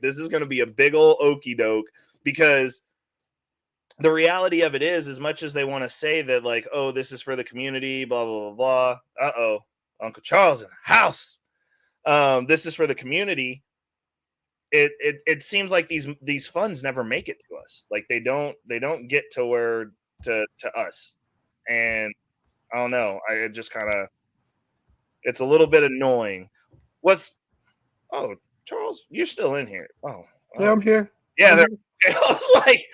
This is going to be a big old okey doke, because the reality of it is, as much as they want to say that, like, oh, this is for the community, blah, blah, blah, blah. Uncle Charles in the house. This is for the community. It seems like these funds never make it to us. Like they don't get to where to us. And I don't know. It just kind of, it's a little bit annoying. Oh, Charles, you're still in here. Yeah, I'm here. Yeah, I was like,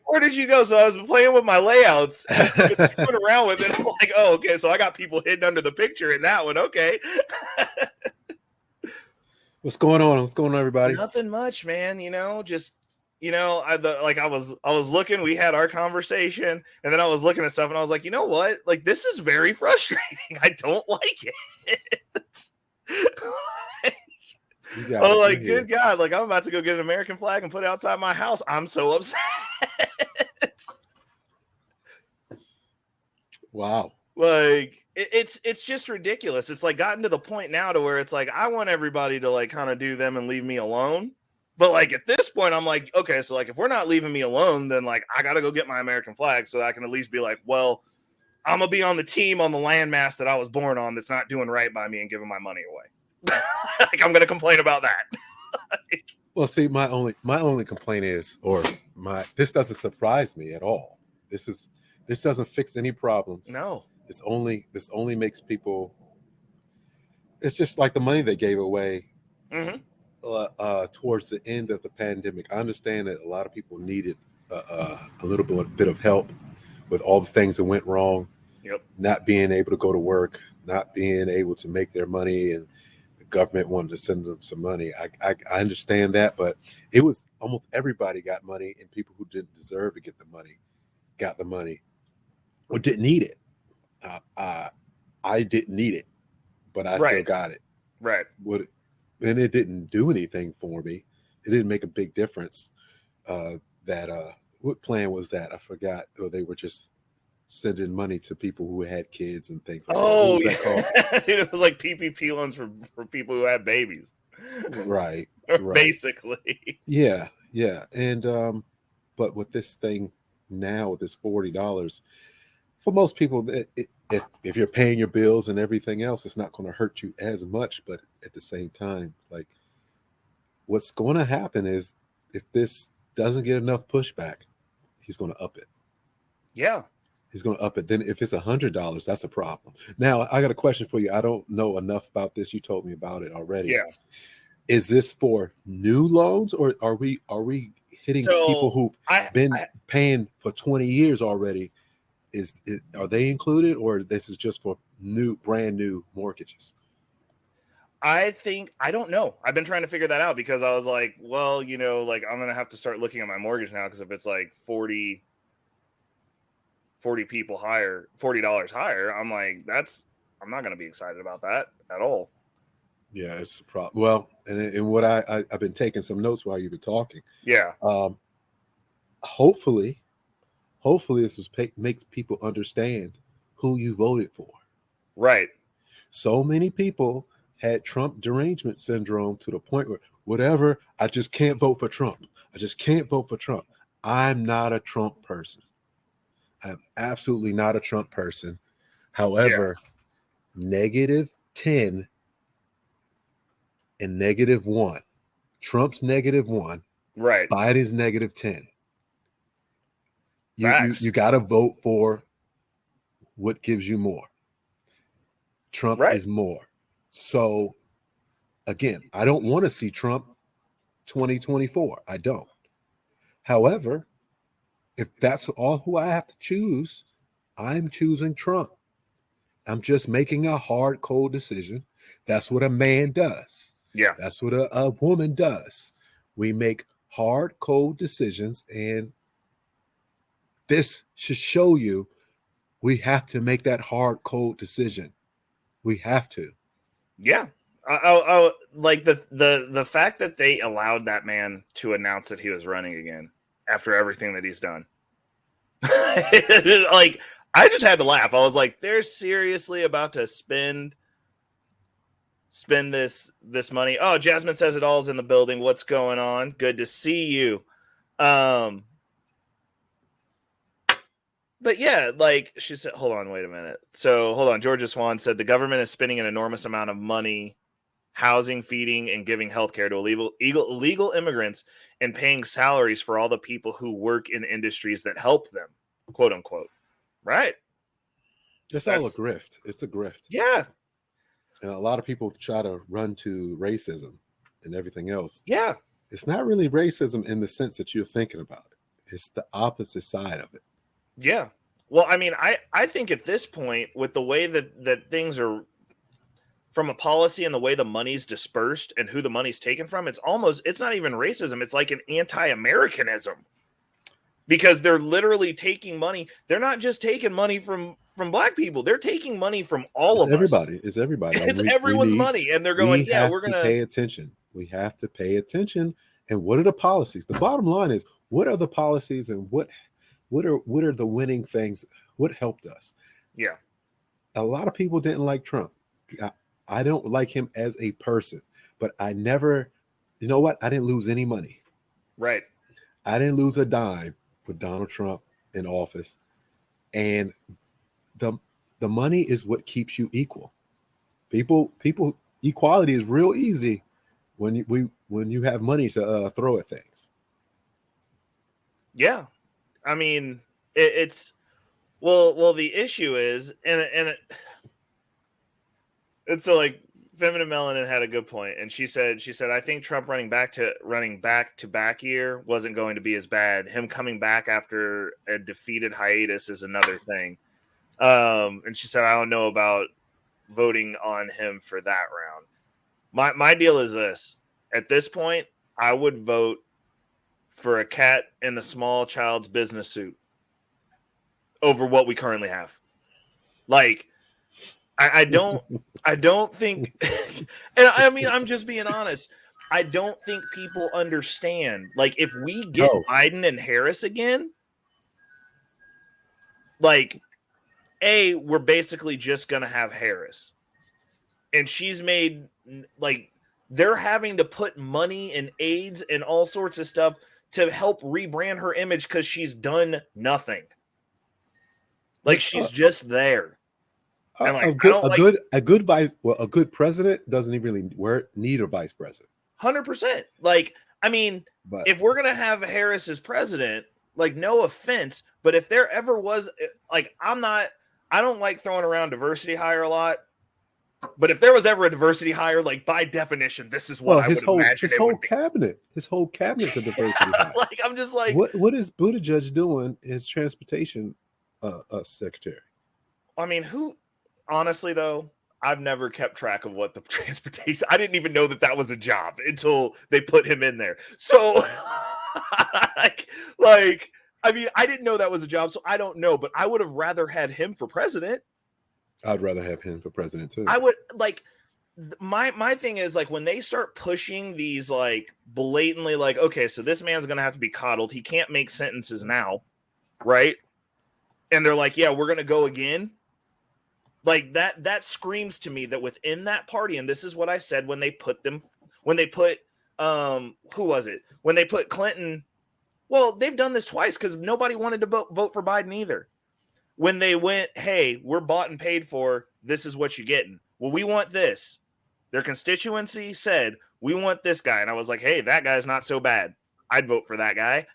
where did you go? So I was playing with my layouts, screwing around with it. I'm like, oh, okay, so I got people hidden under the picture in that one. Okay. What's going on? What's going on, everybody? Nothing much, man. Just I was looking. We had our conversation, and then I was looking at stuff, and I was like, you know what? Like, this is very frustrating. I don't like it. Oh, like, good God. Like, I'm about to go get an American flag and put it outside my house. I'm so upset. Wow. Like, it's just ridiculous. It's like gotten to the point now to where it's like, I want everybody to like kind of do them and leave me alone. But like at this point, I'm like, okay, so like if we're not leaving me alone, then like I got to go get my American flag so that I can at least be like, well, I'm going to be on the team on the landmass that I was born on that's not doing right by me and giving my money away. Like, I'm going to complain about that. Well, see, my only complaint is, this doesn't surprise me at all. This doesn't fix any problems. No. This only makes people. It's just like the money they gave away towards the end of the pandemic. I understand that a lot of people needed a little bit of help with all the things that went wrong. Yep. Not being able to go to work, not being able to make their money, and the government wanted to send them some money. I understand that, but it was almost everybody got money, and people who didn't deserve to get the money got the money or didn't need it. I didn't need it, but I still got it. Right. And it didn't do anything for me. It didn't make a big difference. What plan was that? I forgot. Or they were just sending money to people who had kids and things like that. What was that called? It was like PPP loans for people who had babies. Right. Basically. Yeah. And but with this thing now, with this $40, for most people, if you're paying your bills and everything else, it's not going to hurt you as much. But at the same time, like, what's going to happen is if this doesn't get enough pushback, he's going to up it. Yeah. He's going to up it. Then if it's $100, that's a problem. Now, I got a question for you. I don't know enough about this. You told me about it already. Yeah. Is this for new loans, or are we hitting people who've been paying for 20 years already? Are they included, or this is just for brand new mortgages? I don't know. I've been trying to figure that out because I was like, well, like I'm going to have to start looking at my mortgage now. Cause if it's like 40 people higher, $40 higher, I'm like, I'm not going to be excited about that at all. Yeah, it's a problem. Well, and what I've been taking some notes while you've been talking. Yeah. Hopefully this makes people understand who you voted for. Right. So many people had Trump derangement syndrome to the point where whatever, I just can't vote for Trump. I just can't vote for Trump. I'm not a Trump person. I'm absolutely not a Trump person. However, -10 and -1. Trump's -1. Right. Biden's -10. You got to vote for what gives you more. Trump is more. So, again, I don't want to see Trump 2024. I don't. However, if that's all who I have to choose, I'm choosing Trump. I'm just making a hard, cold decision. That's what a man does. Yeah. That's what a woman does. We make hard, cold decisions, and this should show you we have to make that hard, cold decision. We have to. Yeah. Like the fact that they allowed that man to announce that he was running again after everything that he's done. Like, I just had to laugh. I was like, they're seriously about to spend spend this money. Oh, Jasmine says it all is in the building. What's going on? Good to see you. But yeah, like she said, hold on, wait a minute. So hold on. Georgia Swan said the government is spending an enormous amount of money housing, feeding, and giving healthcare to illegal immigrants and paying salaries for all the people who work in industries that help them, quote unquote. Right. It's all a grift. It's a grift. Yeah. And a lot of people try to run to racism and everything else. Yeah. It's not really racism in the sense that you're thinking about it. It's the opposite side of it. Yeah. Well, I mean, I think at this point, with the way that things are from a policy and the way the money's dispersed and who the money's taken from, it's not even racism. It's like an anti-Americanism, because they're literally taking money. They're not just taking money from black people. They're taking money from all of everybody. us. It's everybody. It's everyone's money. And they're going, yeah, we're going to pay attention. We have to pay attention. And what are the policies? The bottom line is, what are the policies and what are the winning things? What helped us? Yeah. A lot of people didn't like Trump. I don't like him as a person, but I never, you know what? I didn't lose any money. Right. I didn't lose a dime with Donald Trump in office. And the money is what keeps you equal. People, equality is real easy when you have money to throw at things. Yeah. I mean, it's the issue is, and so like Feminine Melanin had a good point, and she said I think Trump running back to back year wasn't going to be as bad. Him coming back after a defeated hiatus is another thing. And she said I don't know about voting on him for that round. My deal is this: at this point, I would vote for a cat in a small child's business suit over what we currently have. Like, I don't think, and I mean, I'm just being honest. I don't think people understand. Like, if we get Biden and Harris again, like, we're basically just going to have Harris. And she's made, like, they're having to put money and aids and all sorts of stuff to help rebrand her image because she's done nothing. Like, she's just there. And like, a good president doesn't even really need a vice president. 100%. Like, I mean, if we're gonna have Harris as president, like, no offense, but if there ever was, like, I don't like throwing around diversity hire a lot. But if there was ever a diversity hire, like, by definition, this is what I would imagine. His whole cabinet's a diversity hire. Like, I'm just like, what is Buttigieg doing as transportation secretary? I mean, honestly, though, I've never kept track of what the transportation. I didn't even know that was a job until they put him in there. So, like, I mean, I didn't know that was a job, so I don't know. But I would have rather had him for president. I'd rather have him for president too. I would, like, my thing is, like, when they start pushing these, like, blatantly, like, okay, so this man's gonna have to be coddled. He can't make sentences now, right? And they're like, yeah, we're gonna go again. Like, that screams to me that within that party, and this is what I said when they put who was it? When they put Clinton, well, they've done this twice because nobody wanted to vote for Biden either. When they went, hey, we're bought and paid for, this is what you're getting. Well, we want this. Their constituency said, we want this guy. And I was like, hey, that guy's not so bad. I'd vote for that guy.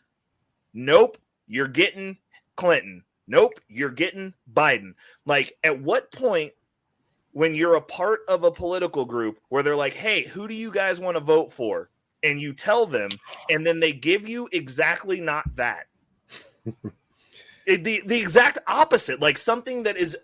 Nope, you're getting Clinton. Nope, you're getting Biden. Like, at what point, when you're a part of a political group where they're like, hey, who do you guys want to vote for? And you tell them, and then they give you exactly not that. The exact opposite, like something that is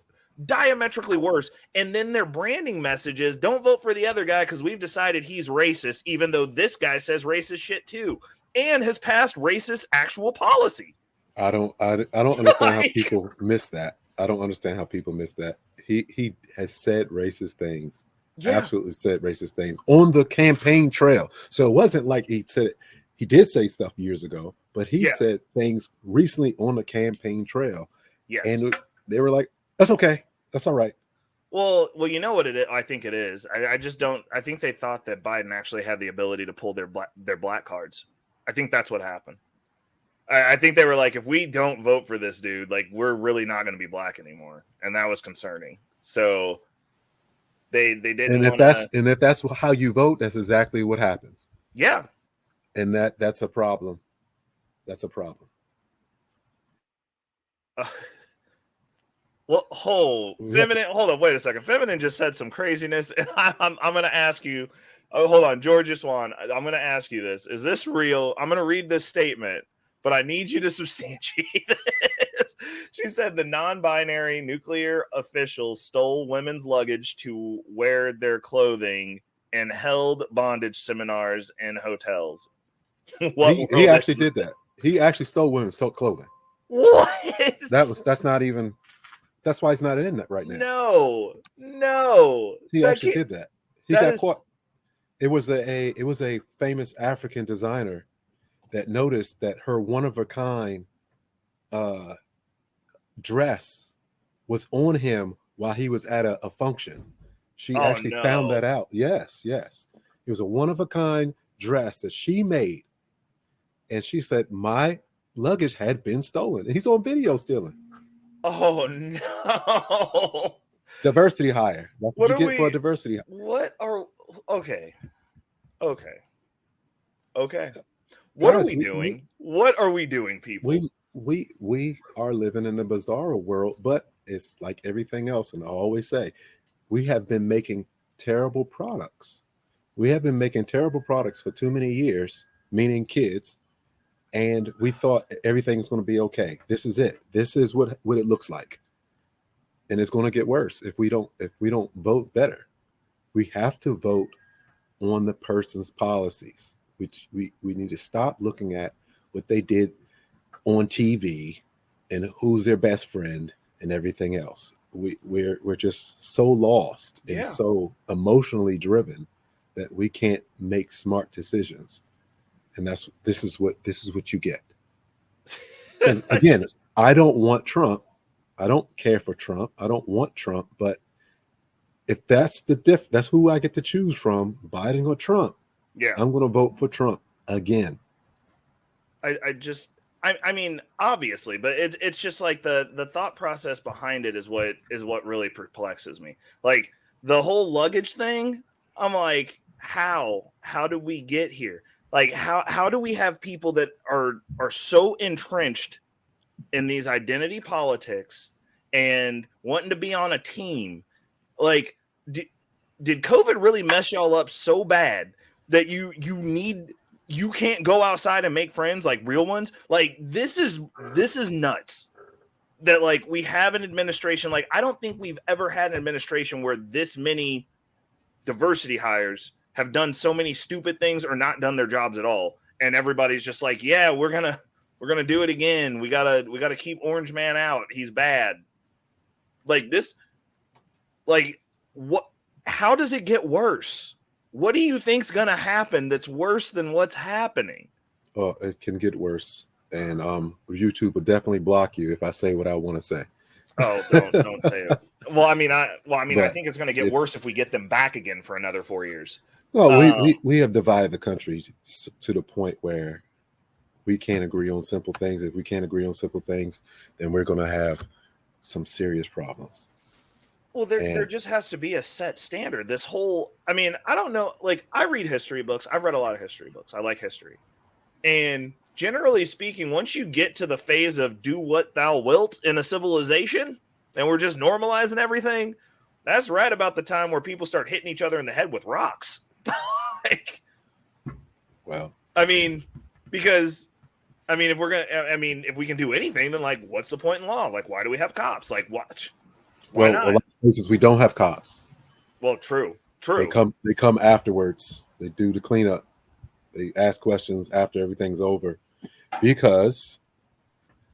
diametrically worse. And then their branding message is, don't vote for the other guy because we've decided he's racist, even though this guy says racist shit too and has passed racist actual policy. I don't understand how people miss that. I don't understand how people miss that. He has said racist things. Yeah. Absolutely said racist things on the campaign trail. So it wasn't like he said it. He did say stuff years ago, but he said things recently on the campaign trail. Yes. And they were like, that's okay. That's all right. Well, you know what it is? I think it is. I just don't. I think they thought that Biden actually had the ability to pull their black cards. I think that's what happened. I think they were like, if we don't vote for this dude, like we're really not going to be black anymore, and that was concerning. So they didn't. And if that's how you vote, that's exactly what happens. Yeah, and that's a problem. That's a problem. Well, hold on, wait a second. Feminine just said some craziness, and I'm going to ask you. Oh, hold on, Georgia Swan. I'm going to ask you this: is this real? I'm going to read this statement, but I need you to substantiate this. She said the non-binary nuclear officials stole women's luggage to wear their clothing and held bondage seminars in hotels. He actually did that. He actually stole women's clothing. What? That's not even. That's why he's not in it right now. No. He actually did that. He got caught. It was a famous African designer that noticed that her one-of-a-kind dress was on him while he was at a function. She actually found that out. Yes. It was a one-of-a-kind dress that she made. And she said, my luggage had been stolen. And he's on video stealing. Oh, no. Diversity hire. That's what you get for a diversity hire. Okay. What are we doing? What are we doing, people? We are living in a bizarre world, but it's like everything else. And I always say, we have been making terrible products. We have been making terrible products for too many years, meaning kids. And we thought everything's going to be okay. This is it. This is what it looks like. And it's going to get worse if we don't vote better. We have to vote on the person's policies. We need to stop looking at what they did on TV and who's their best friend and everything else. We're just so lost and so emotionally driven that we can't make smart decisions. And this is what you get. Because again, I don't want Trump. I don't care for Trump. I don't want Trump. But if that's that's who I get to choose from, Biden or Trump. Yeah, I'm going to vote for Trump again. I mean, obviously, but it's just like the thought process behind it is what really perplexes me. Like the whole luggage thing, I'm like, how did we get here? Like how do we have people that are so entrenched in these identity politics and wanting to be on a team? Like, did COVID really mess y'all up so bad that you can't go outside and make friends, like real ones? Like this is nuts. That like we have an administration, like I don't think we've ever had an administration where this many diversity hires have done so many stupid things or not done their jobs at all. And everybody's just like, yeah, we're gonna do it again. We gotta keep Orange Man out. He's bad. Like this, like what? How does it get worse? What do you think's gonna happen that's worse than what's happening? Oh, it can get worse, and YouTube will definitely block you if I say what I want to say. Oh, don't say it. Well, I mean, I think it's going to get worse if we get them back again for another 4 years. Well, we have divided the country to the point where we can't agree on simple things. If we can't agree on simple things, then we're going to have some serious problems. Well, there just has to be a set standard. This whole, I mean, I don't know. Like, I read history books. I've read a lot of history books. I like history. And generally speaking, once you get to the phase of do what thou wilt in a civilization, and we're just normalizing everything, that's right about the time where people start hitting each other in the head with rocks. Like, well, I mean, because, I mean, if we can do anything, then like, what's the point in law? Like, why do we have cops? Like, what? Why not? A lot of places we don't have cops. Well, true. They come afterwards. They do the cleanup. They ask questions after everything's over, because